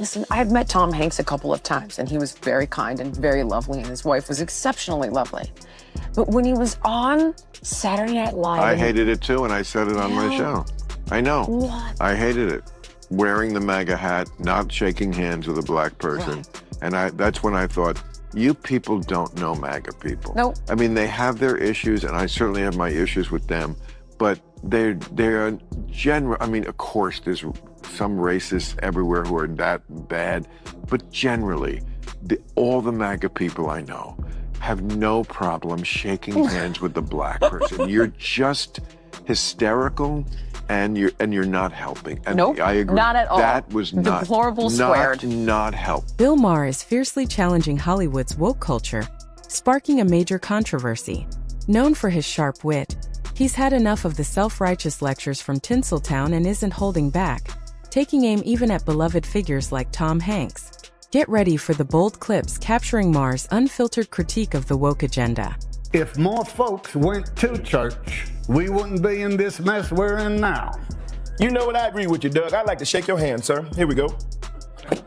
Listen, I've met Tom Hanks a couple of times, and he was very kind and very lovely, and his wife was exceptionally lovely. But when he was on Saturday Night Live... I hated it too, and I said it on my show. I know. What? I hated it. Wearing the MAGA hat, not shaking hands with a black person. Right. And that's when I thought, you people don't know MAGA people. Nope. I mean, they have their issues, and I certainly have my issues with them, but they're general. I mean, of course, there's some racists everywhere who are that bad, but generally, all the MAGA people I know have no problem shaking hands with the black person. You're just hysterical, and you're not helping. And nope, I agree. Not at all. That was not deplorable squared. Not help. Bill Maher is fiercely challenging Hollywood's woke culture, sparking a major controversy. Known for his sharp wit, he's had enough of the self-righteous lectures from Tinseltown and isn't holding back, taking aim even at beloved figures like Tom Hanks. Get ready for the bold clips capturing Maher's unfiltered critique of the woke agenda. If more folks went to church, we wouldn't be in this mess we're in now. You know what? I agree with you, Doug. I'd like to shake your hand, sir. Here we go.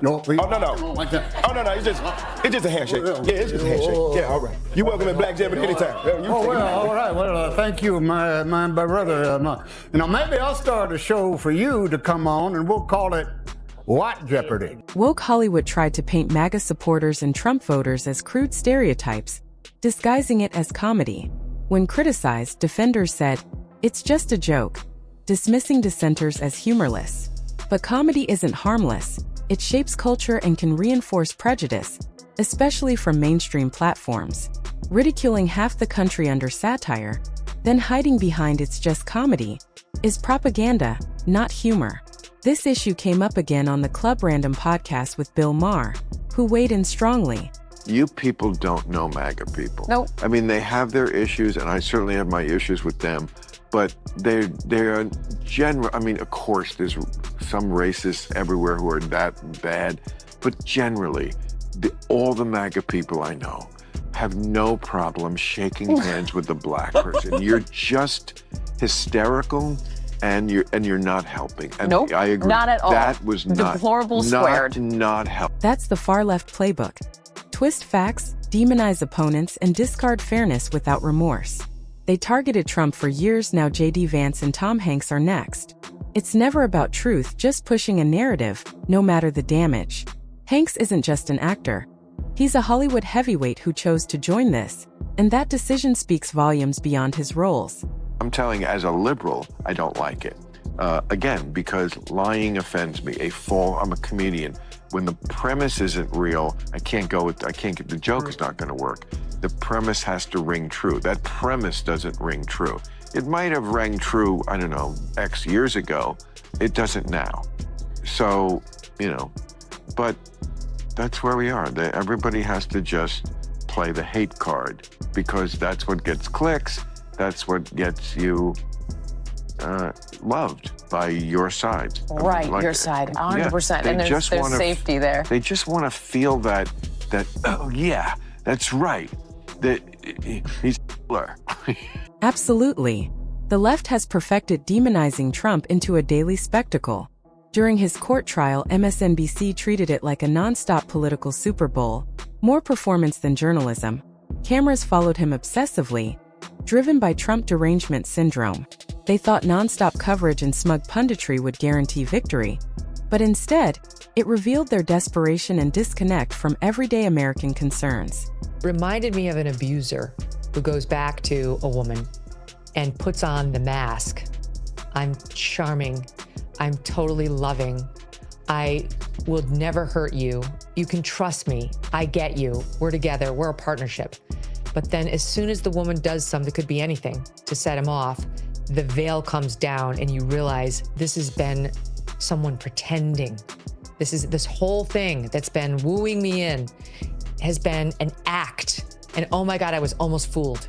No, please. Oh, no. Oh, no. It's just a handshake. Yeah, it's just a handshake. Yeah, all right. You're welcome in Black Jeopardy anytime. All right. Well, thank you, my brother. Maybe I'll start a show for you to come on, and we'll call it White Jeopardy. Woke Hollywood tried to paint MAGA supporters and Trump voters as crude stereotypes, disguising it as comedy. When criticized, defenders said, "It's just a joke," dismissing dissenters as humorless. But comedy isn't harmless. It shapes culture and can reinforce prejudice, especially from mainstream platforms. Ridiculing half the country under satire, then hiding behind "it's just comedy," is propaganda, not humor. This issue came up again on the Club Random podcast with Bill Maher, who weighed in strongly. You people don't know MAGA people. Nope. I mean, they have their issues, and I certainly have my issues with them, but they're general. I mean, of course, there's some racists everywhere who are that bad, but generally, all the MAGA people I know have no problem shaking hands with the black person. You're just hysterical, and you're not helping. And nope, I agree. Not at all. That was not deplorable squared. Not help. That's the far-left playbook. Twist facts, demonize opponents, and discard fairness without remorse. They targeted Trump for years now. J.D. Vance and Tom Hanks are next. It's never about truth, just pushing a narrative, no matter the damage. Hanks isn't just an actor. He's a Hollywood heavyweight who chose to join this, and that decision speaks volumes beyond his roles. I'm telling you, as a liberal, I don't like it. Again, because lying offends me. I'm a comedian. When the premise isn't real, the joke is not going to work. The premise has to ring true. That premise doesn't ring true. It might have rang true, I don't know, X years ago. It doesn't now. So, but that's where we are. Everybody has to just play the hate card, because that's what gets clicks. That's what gets you loved by your side. Right, your side, 100%. And there's safety there. They just want to feel that, oh yeah, that's right, that he's Absolutely. The left has perfected demonizing Trump into a daily spectacle. During his court trial, MSNBC treated it like a non-stop political Super Bowl, more performance than journalism. Cameras followed him obsessively, driven by Trump derangement syndrome. They thought nonstop coverage and smug punditry would guarantee victory. But instead, it revealed their desperation and disconnect from everyday American concerns. Reminded me of an abuser who goes back to a woman and puts on the mask. I'm charming. I'm totally loving. I will never hurt you. You can trust me. I get you. We're together. We're a partnership. But then as soon as the woman does something, could be anything, to set him off, the veil comes down and you realize this has been someone pretending. This whole thing that's been wooing me in has been an act. And oh my God, I was almost fooled.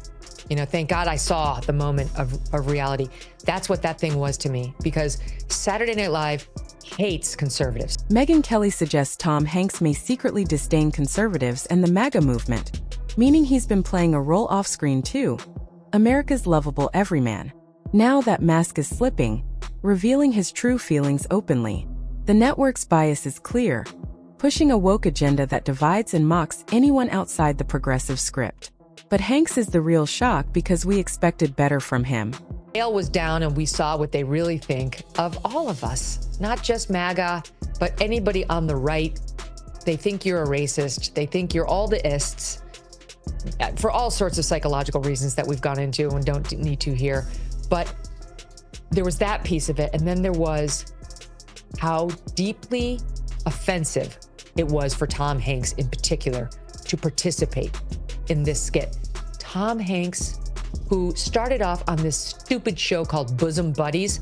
Thank God I saw the moment of reality. That's what that thing was to me, because Saturday Night Live hates conservatives. Megyn Kelly suggests Tom Hanks may secretly disdain conservatives and the MAGA movement, meaning he's been playing a role off-screen too. America's lovable everyman. Now that mask is slipping, revealing his true feelings openly. The network's bias is clear. pushing a woke agenda that divides and mocks anyone outside the progressive script. But Hanks is the real shock because we expected better from him. Bail was down and we saw what they really think of all of us, not just MAGA, but anybody on the right. They think you're a racist. They think you're all the ists for all sorts of psychological reasons that we've gone into and don't need to here. But there was that piece of it. And then there was how deeply offensive it was for Tom Hanks in particular to participate in this skit. Tom Hanks, who started off on this stupid show called Bosom Buddies,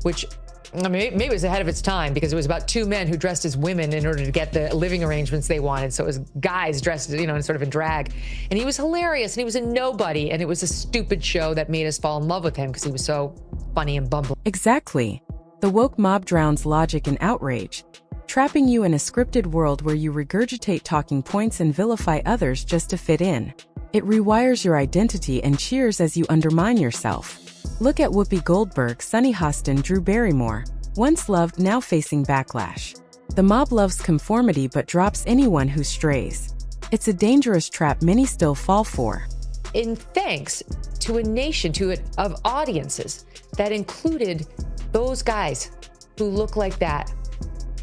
which, I mean, maybe it was ahead of its time because it was about two men who dressed as women in order to get the living arrangements they wanted. So it was guys dressed, in sort of in drag. And he was hilarious and he was a nobody. And it was a stupid show that made us fall in love with him because he was so funny and bumbling. Exactly. The woke mob drowns logic in outrage, trapping you in a scripted world where you regurgitate talking points and vilify others just to fit in. It rewires your identity and cheers as you undermine yourself. Look at Whoopi Goldberg, Sunny Hostin, Drew Barrymore, once loved, now facing backlash. The mob loves conformity but drops anyone who strays. It's a dangerous trap many still fall for. In thanks to a nation, of audiences that included those guys who look like that,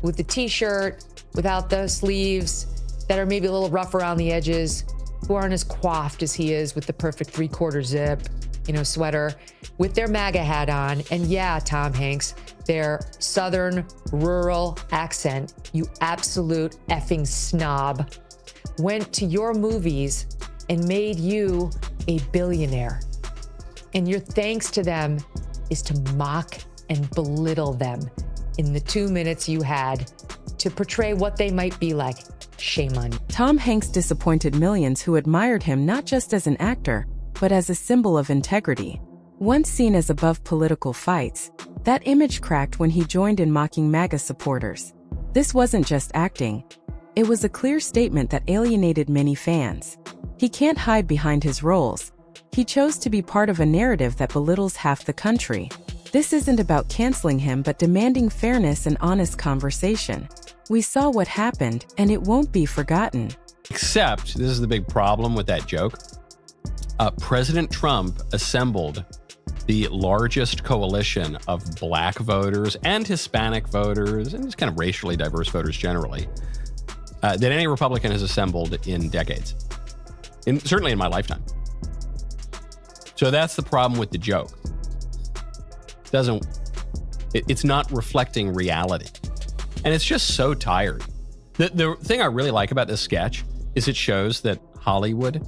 with the t-shirt, without the sleeves, that are maybe a little rough around the edges, who aren't as coiffed as he is with the perfect 3/4 zip, sweater, with their MAGA hat on. And yeah, Tom Hanks, their southern rural accent, you absolute effing snob, went to your movies and made you a billionaire. And your thanks to them is to mock and belittle them in the 2 minutes you had to portray what they might be like. Shame on you. Tom Hanks disappointed millions who admired him not just as an actor, but as a symbol of integrity. Once seen as above political fights, that image cracked when he joined in mocking MAGA supporters. This wasn't just acting. It was a clear statement that alienated many fans. He can't hide behind his roles. He chose to be part of a narrative that belittles half the country. This isn't about canceling him but demanding fairness and honest conversation. We saw what happened, and it won't be forgotten. Except, this is the big problem with that joke, President Trump assembled the largest coalition of black voters and Hispanic voters, and just kind of racially diverse voters generally, that any Republican has assembled in decades. Certainly in my lifetime. So that's the problem with the joke. It's not reflecting reality. And it's just so tired. The thing I really like about this sketch is it shows that Hollywood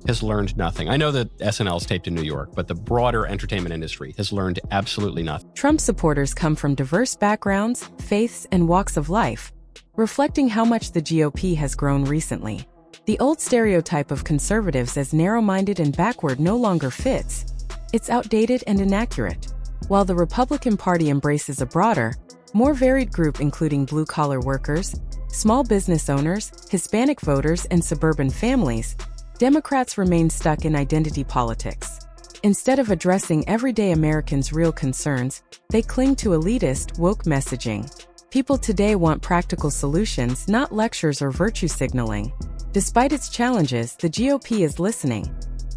has learned nothing. I know that SNL is taped in New York, but the broader entertainment industry has learned absolutely nothing. Trump supporters come from diverse backgrounds, faiths, and walks of life, reflecting how much the GOP has grown recently. The old stereotype of conservatives as narrow-minded and backward no longer fits. It's outdated and inaccurate. While the Republican Party embraces a broader, more varied group including blue-collar workers, small business owners, Hispanic voters, and suburban families, Democrats remain stuck in identity politics. Instead of addressing everyday Americans' real concerns, they cling to elitist, woke messaging. People today want practical solutions, not lectures or virtue signaling. Despite its challenges, the GOP is listening,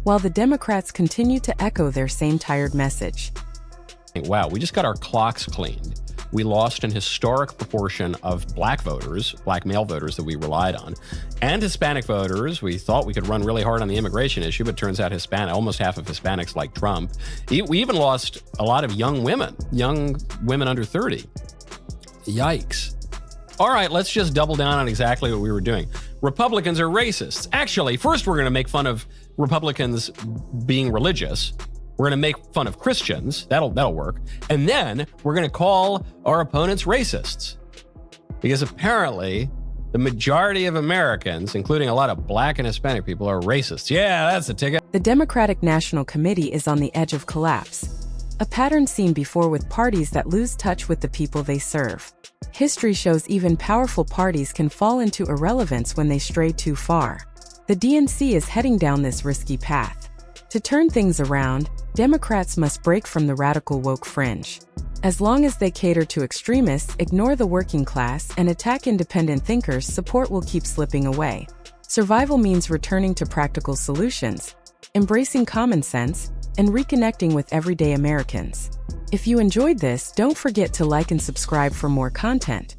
while the Democrats continue to echo their same tired message. Wow, we just got our clocks cleaned. We lost an historic proportion of black voters, black male voters that we relied on, and Hispanic voters. We thought we could run really hard on the immigration issue, but it turns out almost half of Hispanics like Trump. We even lost a lot of young women under 30. Yikes. All right, let's just double down on exactly what we were doing. Republicans are racists. Actually, first we're going to make fun of Republicans being religious. We're going to make fun of Christians. That'll work. And then we're going to call our opponents racists. Because apparently the majority of Americans, including a lot of black and Hispanic people, are racists. Yeah, that's the ticket. The Democratic National Committee is on the edge of collapse. A pattern seen before with parties that lose touch with the people they serve. History shows even powerful parties can fall into irrelevance when they stray too far. The DNC is heading down this risky path. To turn things around, Democrats must break from the radical woke fringe. As long as they cater to extremists, ignore the working class, and attack independent thinkers, support will keep slipping away. Survival means returning to practical solutions, embracing common sense, and reconnecting with everyday Americans. If you enjoyed this, don't forget to like and subscribe for more content.